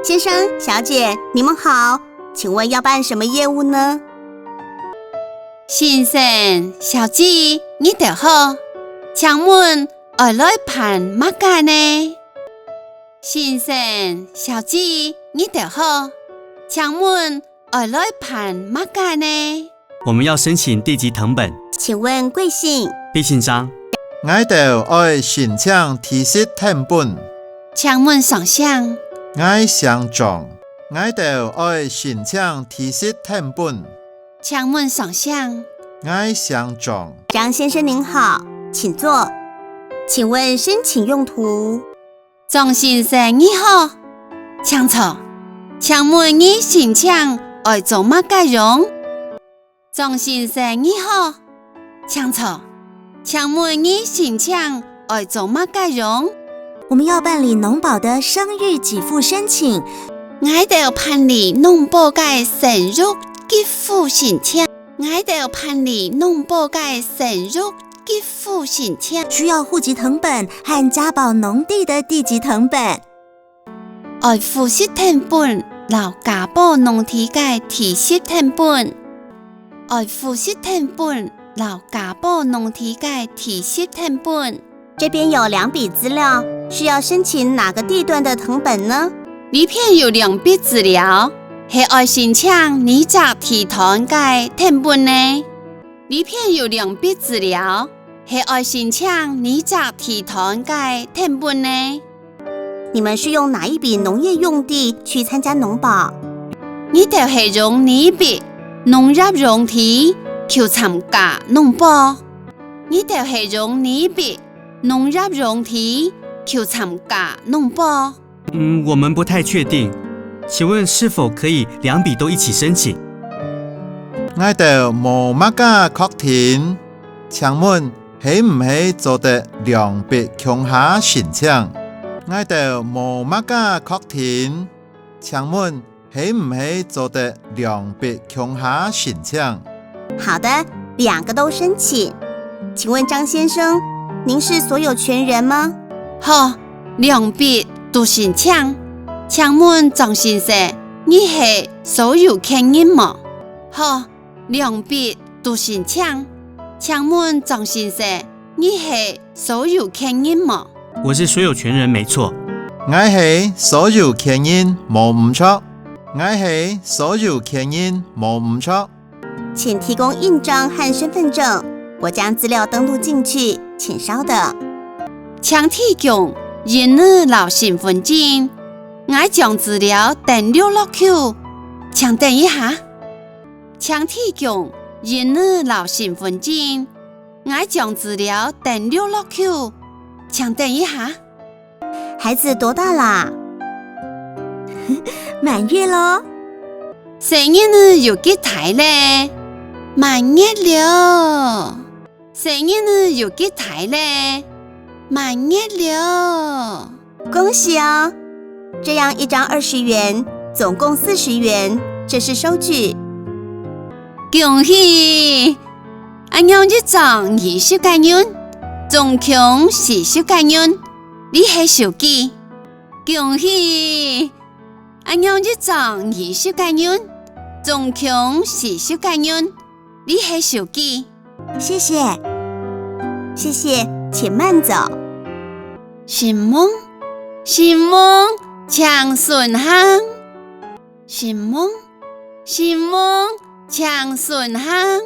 先生、小姐，你们好，请问要办什么业务呢？先生、小姐，你哋好，請問我來辦乜嘅呢？先生、小姐，你哋好，請問我來辦乜嘅呢？我們要申請地籍謄本，請問貴姓？必姓張。我哋愛申請地籍謄本，請問上相？我姓張，我哋愛申請地籍謄本，請問上相？我姓張。張先生您好，請坐。請問申請用途？張先生你好，請坐。請問你申請愛做乜嘅用？張先生你好，請坐。請問你申請愛做乜嘅用？我們要辦理農保的生育給付申請。我哋辦理農保嘅生育給付申請。我哋辦理農保嘅生育給付申請。需要戶籍謄本和家寶農地的地籍謄本。愛戶籍謄本，留家寶農地嘅地籍謄本。愛戶籍謄本，留家寶農地嘅地籍謄本。這邊有2筆資料，需要申請哪個地段的謄本呢？呢篇有2筆資料，係愛申請你隻地段嘅謄本呢？呢篇有2筆資料，係愛申請你隻地段嘅謄本呢？你們是用哪一筆農業用地去參加農保？你哋係用呢筆農業用地去參加農保？你哋係用呢筆農業用地去參加農保？我們不太確定，請問是否可以2筆都一起申請？我哋冇乜嘅確定，請問係唔係做得2筆共下申請？我哋冇乜嘅確定，請問係唔係做得2筆共下申請？好的，2個都申請。請問張先生，您是所有權人嗎？好，2筆都申請。請問張先生，你係所有權人嗎？好，2筆都申請。請問張先生，你係所有權人嗎？我是所有權人，沒錯。我係所有權人，冇唔錯。我係所有權人，冇唔錯。請提供印章和身份證，我將資料登錄進去，請稍等。請提供印章和身份證，我將資料登錄落去，請等一下。請提供印章和身份證，我將資料登錄落去，請等一下。孩子多大啦？滿月咯。生日呢有幾大咧？滿月了。生日呢有幾大咧？滿月了。恭喜哦！這樣1張20元，總共40元，這是收據。恭喜！俺用1張20塊元，總共40塊元，你係收據。恭喜！俺用1張20塊元，總共40塊元，你係收據。謝謝，謝謝，請慢走。新夢，新夢，長順行。新夢，新夢，長順行。